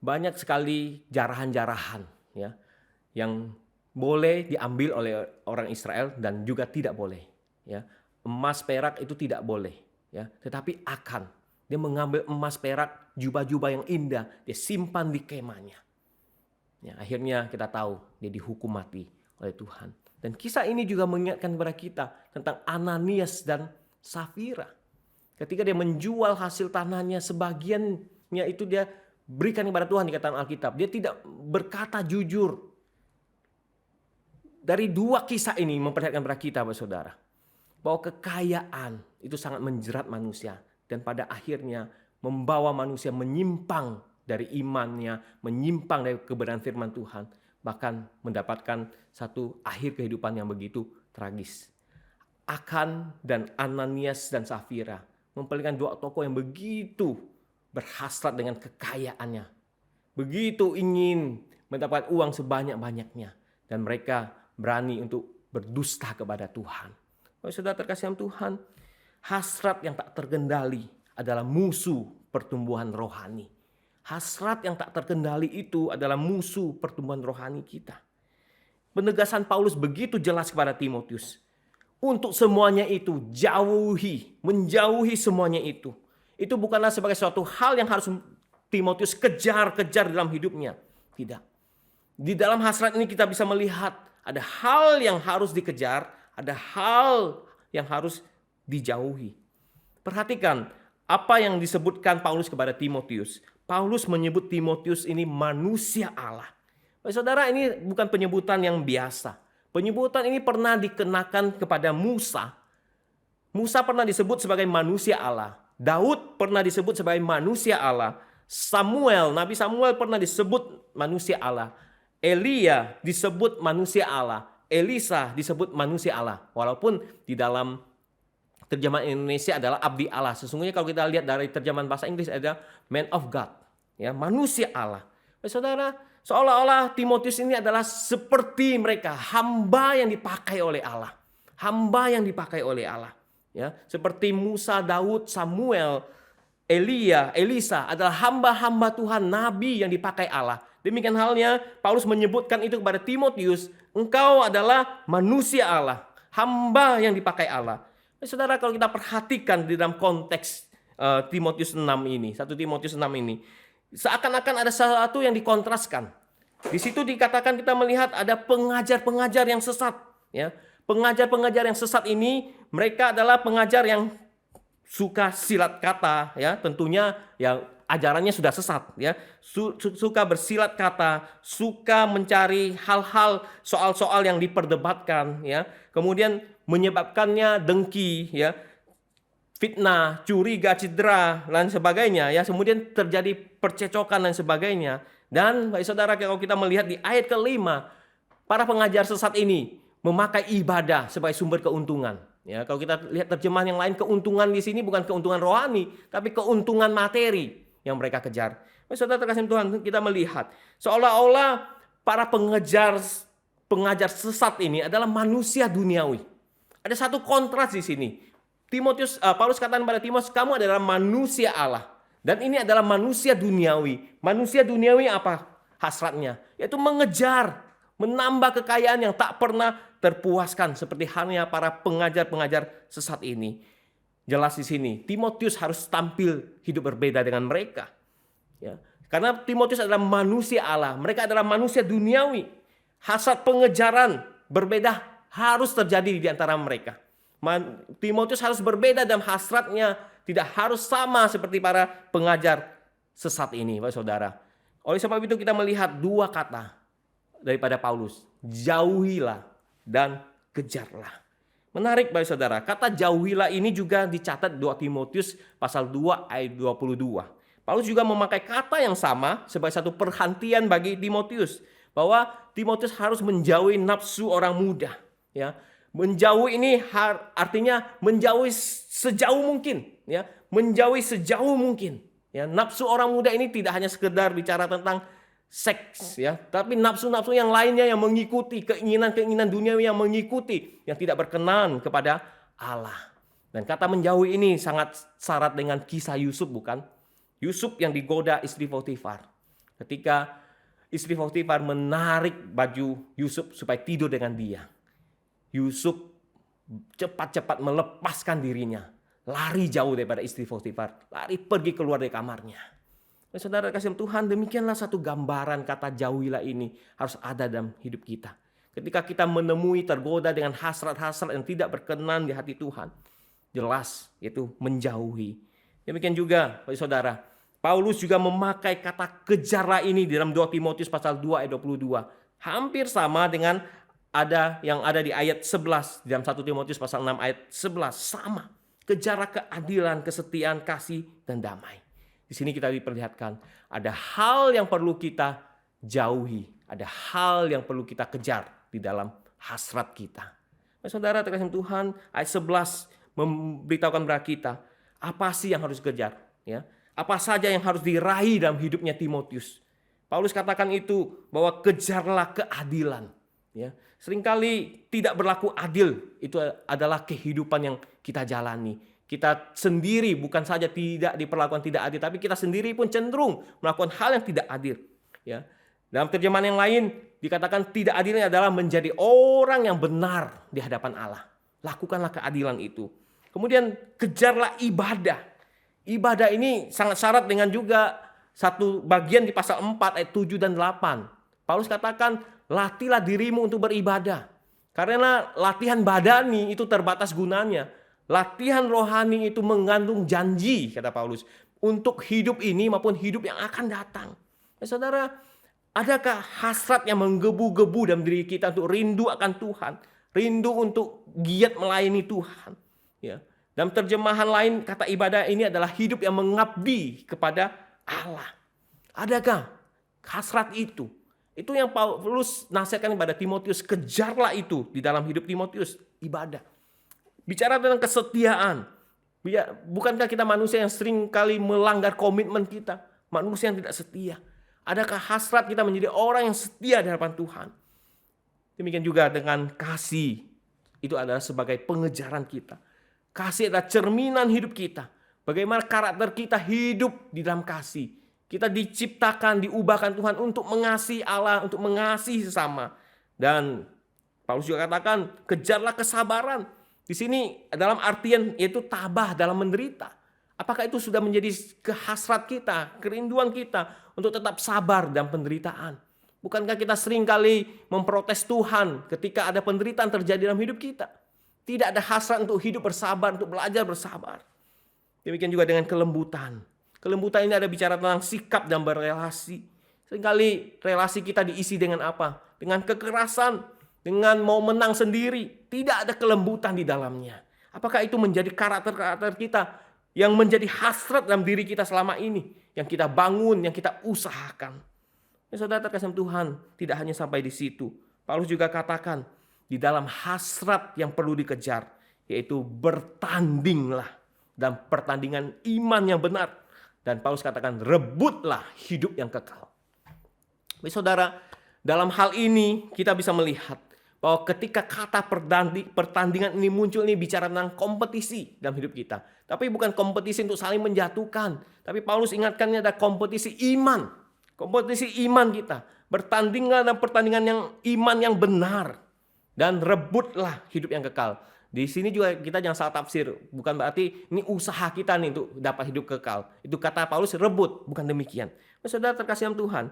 Speaker 2: banyak sekali jarahan-jarahan, ya, yang boleh diambil oleh orang Israel dan juga tidak boleh. Ya. Emas perak itu tidak boleh. Ya. Tetapi Akan, dia mengambil emas perak, jubah-jubah yang indah, dia simpan di kemahnya. Ya, akhirnya kita tahu dia dihukum mati oleh Tuhan. Dan kisah ini juga mengingatkan kepada kita tentang Ananias dan Safira. Ketika dia menjual hasil tanahnya, sebagiannya itu dia berikan kepada Tuhan, dikatakan Alkitab. Dia tidak berkata jujur. Dari dua kisah ini memperlihatkan kepada kita, saudara, bahwa kekayaan itu sangat menjerat manusia. Dan pada akhirnya membawa manusia menyimpang dari imannya, menyimpang dari kebenaran firman Tuhan. Bahkan mendapatkan satu akhir kehidupan yang begitu tragis. Akan dan Ananias dan Safira memperlihatkan dua tokoh yang begitu berhasrat dengan kekayaannya. begitu ingin mendapat uang sebanyak-banyaknya, dan mereka berani untuk berdusta kepada Tuhan. Bapak saudara terkasih dalam Tuhan, hasrat yang tak terkendali adalah musuh pertumbuhan rohani. Hasrat yang tak terkendali itu adalah musuh pertumbuhan rohani kita. Penegasan Paulus begitu jelas kepada Timotius. Untuk semuanya itu menjauhi semuanya itu. Itu bukanlah sebagai suatu hal yang harus Timotius kejar-kejar dalam hidupnya. Tidak. Di dalam hasrat ini kita bisa melihat ada hal yang harus dikejar, ada hal yang harus dijauhi. Perhatikan apa yang disebutkan Paulus kepada Timotius. Paulus menyebut Timotius ini manusia Allah. Saudara, ini bukan penyebutan yang biasa. Penyebutan ini pernah dikenakan kepada Musa. Musa pernah disebut sebagai manusia Allah. Daud pernah disebut sebagai manusia Allah. Nabi Samuel pernah disebut manusia Allah. Elia disebut manusia Allah. Elisa disebut manusia Allah. Walaupun di dalam terjemahan Indonesia adalah abdi Allah. Sesungguhnya kalau kita lihat dari terjemahan bahasa Inggris ada man of God, ya, manusia Allah. Saudara, seolah-olah Timotius ini adalah seperti mereka, hamba yang dipakai oleh Allah. Hamba yang dipakai oleh Allah, ya. Seperti Musa, Daud, Samuel, Elia, Elisa adalah hamba-hamba Tuhan, nabi yang dipakai Allah. Demikian halnya Paulus menyebutkan itu kepada Timotius, engkau adalah manusia Allah, hamba yang dipakai Allah. Saudara, kalau kita perhatikan di dalam konteks Timotius 6 ini, 1 Timotius 6 ini, seakan-akan ada sesuatu yang dikontraskan. Di situ dikatakan kita melihat ada pengajar-pengajar yang sesat, ya. Pengajar-pengajar yang sesat ini mereka adalah pengajar yang suka silat kata, ya, tentunya yang ajarannya sudah sesat, ya. Suka bersilat kata, suka mencari hal-hal soal-soal yang diperdebatkan, ya. Kemudian menyebabkannya dengki, ya, fitnah, curiga, cedera, dan sebagainya, ya. Kemudian terjadi percecokan dan sebagainya. Dan baik saudara, kalau kita melihat di ayat ke-5, para pengajar sesat ini memakai ibadah sebagai sumber keuntungan. Ya, kalau kita lihat terjemahan yang lain, keuntungan di sini bukan keuntungan rohani, tapi keuntungan materi yang mereka kejar. Baik saudara terkasih Tuhan, kita melihat seolah-olah para pengajar sesat ini adalah manusia duniawi. Ada satu kontras di sini. Paulus katakan pada Timotius, kamu adalah manusia Allah. Dan ini adalah manusia duniawi. Manusia duniawi apa hasratnya? Yaitu mengejar, menambah kekayaan yang tak pernah terpuaskan. Seperti halnya para pengajar-pengajar sesat ini. Jelas di sini, Timotius harus tampil hidup berbeda dengan mereka. Ya. Karena Timotius adalah manusia Allah. Mereka adalah manusia duniawi. Hasrat pengejaran berbeda harus terjadi di antara mereka. Timotius harus berbeda dan hasratnya tidak harus sama seperti para pengajar sesat ini, Bapak Saudara. Oleh sebab itu kita melihat dua kata daripada Paulus, jauhilah dan kejarlah. Menarik Bapak Saudara, kata jauhilah ini juga dicatat 2 Timotius pasal 2 ayat 22. Paulus juga memakai kata yang sama sebagai satu perhentian bagi Timotius, bahwa Timotius harus menjauhi nafsu orang muda. Ya, menjauhi ini artinya menjauhi sejauh mungkin, ya, menjauhi sejauh mungkin. Ya, nafsu orang muda ini tidak hanya sekedar bicara tentang seks, ya, tapi nafsu-nafsu yang lainnya yang mengikuti keinginan-keinginan duniawi yang mengikuti, yang tidak berkenan kepada Allah. Dan kata menjauhi ini sangat syarat dengan kisah Yusuf, bukan? Yusuf yang digoda istri Potifar. Ketika istri Potifar menarik baju Yusuf supaya tidur dengan dia, Yusuf cepat-cepat melepaskan dirinya, lari jauh daripada istri Potifar, lari pergi keluar dari kamarnya. Saudara kasih Tuhan, demikianlah satu gambaran kata jauhilah ini harus ada dalam hidup kita. Ketika kita menemui tergoda dengan hasrat-hasrat yang tidak berkenan di hati Tuhan, jelas itu menjauhi. Demikian juga saudara, Paulus juga memakai kata kejarlah ini di dalam 2 Timotius pasal 2 ayat 22. Hampir sama dengan yang ada di ayat 11 dalam 1 Timotius pasal 6 ayat 11, sama. Kejarlah keadilan, kesetiaan, kasih, dan damai. Di sini kita diperlihatkan ada hal yang perlu kita jauhi, ada hal yang perlu kita kejar di dalam hasrat kita. Saudara terkasih Tuhan, ayat 11 memberitahukan kepada kita apa sih yang harus dikejar, ya? Apa saja yang harus diraih dalam hidupnya Timotius. Paulus katakan itu bahwa kejarlah keadilan. Ya, seringkali tidak berlaku adil itu adalah kehidupan yang kita jalani. Kita sendiri bukan saja tidak diperlakukan tidak adil, tapi kita sendiri pun cenderung melakukan hal yang tidak adil. Ya, dalam terjemahan yang lain dikatakan tidak adilnya adalah menjadi orang yang benar di hadapan Allah. Lakukanlah keadilan itu. Kemudian kejarlah ibadah. Ibadah ini sangat syarat dengan juga satu bagian di pasal 4 ayat 7 dan 8. Paulus katakan, latihlah dirimu untuk beribadah. Karena latihan badani itu terbatas gunanya. Latihan rohani itu mengandung janji, kata Paulus, untuk hidup ini maupun hidup yang akan datang. Ya, saudara, adakah hasrat yang menggebu-gebu dalam diri kita untuk rindu akan Tuhan? Rindu untuk giat melayani Tuhan. Ya. Dalam terjemahan lain, kata ibadah ini adalah hidup yang mengabdi kepada Allah. Adakah hasrat itu? Itu yang Paulus nasihatkan kepada Timotius, kejarlah itu di dalam hidup Timotius, ibadah. Bicara tentang kesetiaan. Bukankah kita manusia yang sering kali melanggar komitmen kita? Manusia yang tidak setia. Adakah hasrat kita menjadi orang yang setia di hadapan Tuhan? Demikian juga dengan kasih. Itu adalah sebagai pengejaran kita. Kasih adalah cerminan hidup kita. Bagaimana karakter kita hidup di dalam kasih. Kita diciptakan, diubahkan Tuhan untuk mengasihi Allah, untuk mengasihi sesama. Dan Paulus juga katakan, kejarlah kesabaran. Di sini dalam artian yaitu tabah dalam menderita. Apakah itu sudah menjadi kehasrat kita, kerinduan kita untuk tetap sabar dalam penderitaan? Bukankah kita sering kali memprotes Tuhan ketika ada penderitaan terjadi dalam hidup kita? Tidak ada hasrat untuk hidup bersabar, untuk belajar bersabar. Demikian juga dengan kelembutan. Kelembutan ini ada bicara tentang sikap dan berrelasi. Seringkali relasi kita diisi dengan apa? Dengan kekerasan, dengan mau menang sendiri. Tidak ada kelembutan di dalamnya. Apakah itu menjadi karakter-karakter kita yang menjadi hasrat dalam diri kita selama ini? Yang kita bangun, yang kita usahakan. Ya, saudara terkasih Tuhan, tidak hanya sampai di situ. Paulus juga katakan, di dalam hasrat yang perlu dikejar, yaitu bertandinglah dalam pertandingan iman yang benar. Dan Paulus katakan, rebutlah hidup yang kekal. Baik, saudara, dalam hal ini kita bisa melihat bahwa ketika kata pertandingan ini muncul, ini bicara tentang kompetisi dalam hidup kita. Tapi bukan kompetisi untuk saling menjatuhkan. Tapi Paulus ingatkannya ada kompetisi iman. Kompetisi iman kita. Bertandinglah dalam pertandingan yang iman yang benar. Dan rebutlah hidup yang kekal. Di sini juga kita jangan salah tafsir. Bukan berarti ini usaha kita nih untuk dapat hidup kekal. Itu kata Paulus rebut. Bukan demikian. Saudara terkasih dalam Tuhan.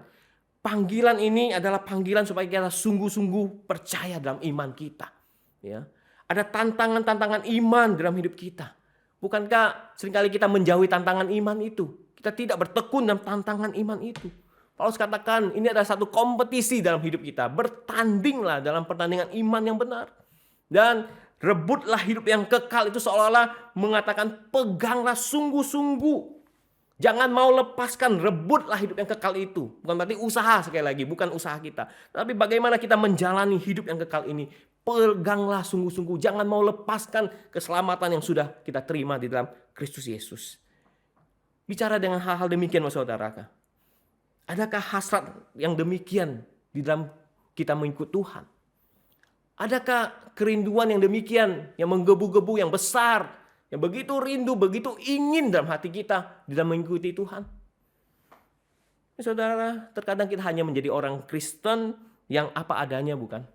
Speaker 2: Panggilan ini adalah panggilan supaya kita sungguh-sungguh percaya dalam iman kita. Ya. Ada tantangan-tantangan iman dalam hidup kita. Bukankah seringkali kita menjauhi tantangan iman itu? Kita tidak bertekun dalam tantangan iman itu. Paulus katakan ini adalah satu kompetisi dalam hidup kita. Bertandinglah dalam pertandingan iman yang benar. Dan rebutlah hidup yang kekal itu seolah-olah mengatakan peganglah sungguh-sungguh. Jangan mau lepaskan, rebutlah hidup yang kekal itu. Bukan berarti usaha sekali lagi, bukan usaha kita. Tapi bagaimana kita menjalani hidup yang kekal ini. Peganglah sungguh-sungguh. Jangan mau lepaskan keselamatan yang sudah kita terima di dalam Kristus Yesus. Bicara dengan hal-hal demikian, saudara. Adakah hasrat yang demikian di dalam kita mengikut Tuhan? Adakah kerinduan yang demikian, yang menggebu-gebu, yang besar, yang begitu rindu, begitu ingin dalam hati kita di dalam mengikuti Tuhan? Ya, saudara, terkadang kita hanya menjadi orang Kristen yang apa adanya, bukan?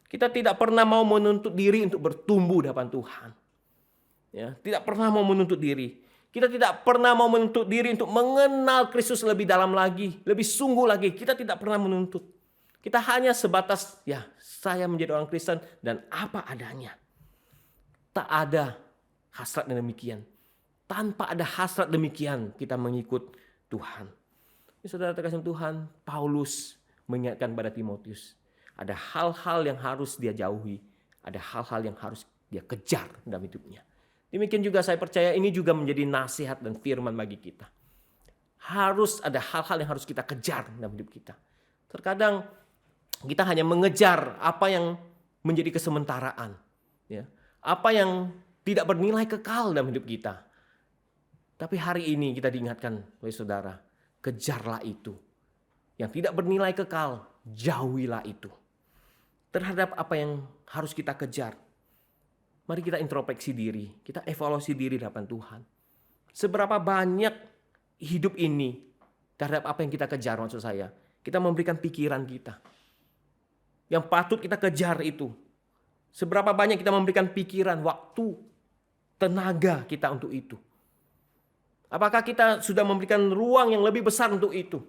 Speaker 2: Kita tidak pernah mau menuntut diri untuk bertumbuh di hadapan Tuhan. Ya, tidak pernah mau menuntut diri. Kita tidak pernah mau menuntut diri untuk mengenal Kristus lebih dalam lagi, lebih sungguh lagi. Kita tidak pernah menuntut. Kita hanya sebatas, ya saya menjadi orang Kristen dan apa adanya. Tak ada hasrat yang demikian. Tanpa ada hasrat demikian kita mengikut Tuhan. Ya, saudara terkasih Tuhan, Paulus mengingatkan pada Timotius. Ada hal-hal yang harus dia jauhi. Ada hal-hal yang harus dia kejar dalam hidupnya. Demikian juga saya percaya ini juga menjadi nasihat dan firman bagi kita. Harus ada hal-hal yang harus kita kejar dalam hidup kita. Terkadang kita hanya mengejar apa yang menjadi kesementaraan. Ya. Apa yang tidak bernilai kekal dalam hidup kita. Tapi hari ini kita diingatkan oleh saudara, kejarlah itu. yang tidak bernilai kekal, jauhilah itu. Terhadap apa yang harus kita kejar, mari kita introspeksi diri, kita evaluasi diri di hadapan Tuhan. Seberapa banyak hidup ini terhadap apa yang kita kejar, maksud saya. Kita memberikan pikiran kita. Yang patut kita kejar itu. Seberapa banyak kita memberikan pikiran, waktu, tenaga kita untuk itu. Apakah kita sudah memberikan ruang yang lebih besar untuk itu?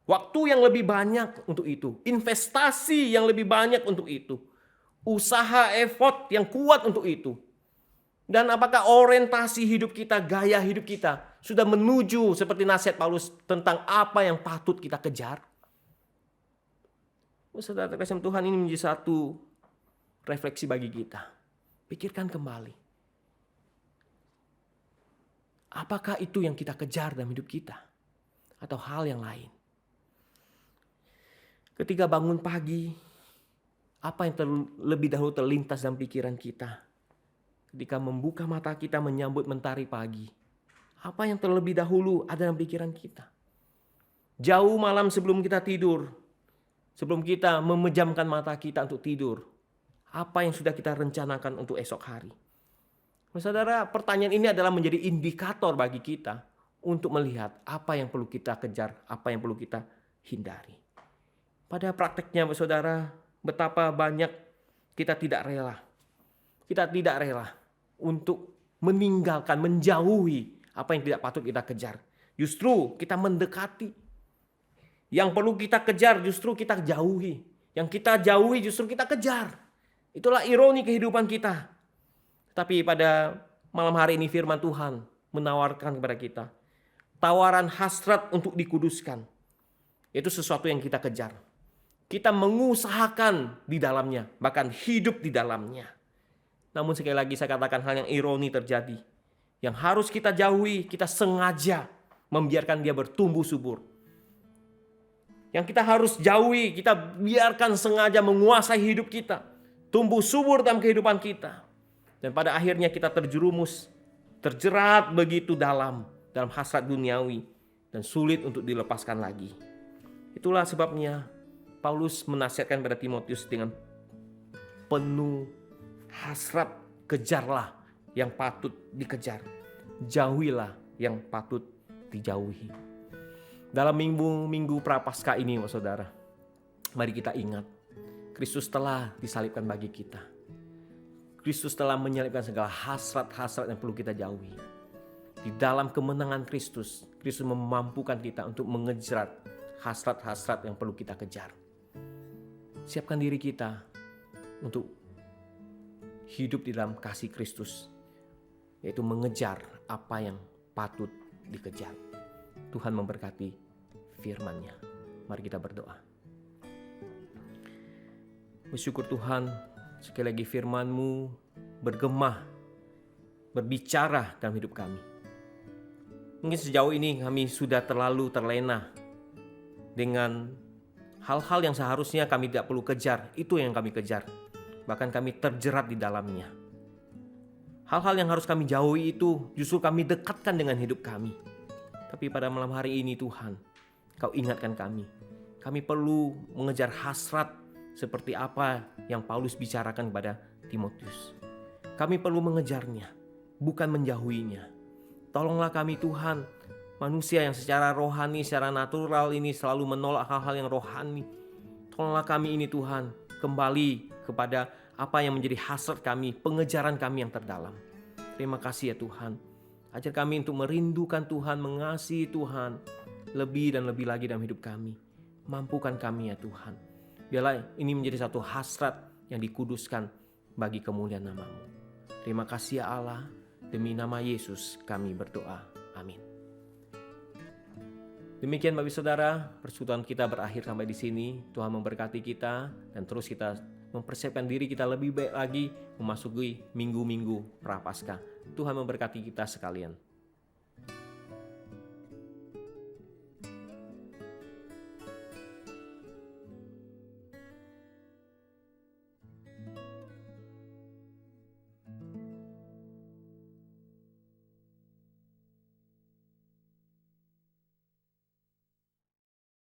Speaker 2: Waktu yang lebih banyak untuk itu. Investasi yang lebih banyak untuk itu. Usaha, effort yang kuat untuk itu. Dan apakah orientasi hidup kita, gaya hidup kita sudah menuju seperti nasihat Paulus tentang apa yang patut kita kejar? Saudara terkasih Tuhan, ini menjadi satu refleksi bagi kita. Pikirkan kembali. Apakah itu yang kita kejar dalam hidup kita? Atau hal yang lain? Ketika bangun pagi, apa yang terlebih dahulu terlintas dalam pikiran kita? Ketika membuka mata kita menyambut mentari pagi, apa yang terlebih dahulu ada dalam pikiran kita? Jauh malam sebelum kita tidur, sebelum kita memejamkan mata kita untuk tidur, apa yang sudah kita rencanakan untuk esok hari? Saudara, pertanyaan ini adalah menjadi indikator bagi kita untuk melihat apa yang perlu kita kejar, apa yang perlu kita hindari. Pada prakteknya, saudara, betapa banyak kita tidak rela. Kita tidak rela untuk meninggalkan, menjauhi apa yang tidak patut kita kejar. Justru kita mendekati. Yang perlu kita kejar justru kita jauhi. Yang kita jauhi justru kita kejar. Itulah ironi kehidupan kita. Tapi pada malam hari ini firman Tuhan menawarkan kepada kita tawaran hasrat untuk dikuduskan. Itu sesuatu yang kita kejar. Kita mengusahakan di dalamnya, bahkan hidup di dalamnya. Namun sekali lagi saya katakan hal yang ironi terjadi. Yang harus kita jauhi, kita sengaja membiarkan dia bertumbuh subur. Yang kita harus jauhi, kita biarkan sengaja menguasai hidup kita. Tumbuh subur dalam kehidupan kita. Dan pada akhirnya kita terjerumus, terjerat begitu dalam hasrat duniawi. Dan sulit untuk dilepaskan lagi. Itulah sebabnya Paulus menasihatkan pada Timotius dengan penuh hasrat, kejarlah yang patut dikejar. Jauhilah yang patut dijauhi. Dalam minggu Prapaskah ini, saudara, mari kita ingat, Kristus telah disalibkan bagi kita. Kristus telah menyalibkan segala hasrat-hasrat yang perlu kita jauhi. Di dalam kemenangan Kristus, Kristus memampukan kita untuk mengejar hasrat-hasrat yang perlu kita kejar. Siapkan diri kita untuk hidup di dalam kasih Kristus, yaitu mengejar apa yang patut dikejar. Tuhan memberkati firman-Nya. Mari kita berdoa. Bersyukur Tuhan, sekali lagi firman-Mu bergema, berbicara dalam hidup kami. Mungkin sejauh ini kami sudah terlalu terlena dengan hal-hal yang seharusnya kami tidak perlu kejar. Itu yang kami kejar. Bahkan kami terjerat di dalamnya. Hal-hal yang harus kami jauhi itu justru kami dekatkan dengan hidup kami. Tapi pada malam hari ini Tuhan, Kau ingatkan kami. Kami perlu mengejar hasrat seperti apa yang Paulus bicarakan kepada Timotius. Kami perlu mengejarnya, bukan menjauhinya. Tolonglah kami Tuhan, manusia yang secara rohani, secara natural ini selalu menolak hal-hal yang rohani. Tolonglah kami ini Tuhan, kembali kepada apa yang menjadi hasrat kami, pengejaran kami yang terdalam. Terima kasih ya Tuhan. Ajar kami untuk merindukan Tuhan, mengasihi Tuhan, lebih dan lebih lagi dalam hidup kami. Mampukan kami ya Tuhan. Biarlah ini menjadi satu hasrat yang dikuduskan bagi kemuliaan nama-Mu. Terima kasih ya Allah. Demi nama Yesus kami berdoa. Amin. Demikian Bapak Saudara, persekutuan kita berakhir sampai di sini. Tuhan memberkati kita dan terus kita mempersiapkan diri kita lebih baik lagi memasuki minggu-minggu Prapaskah. Tuhan memberkati kita sekalian.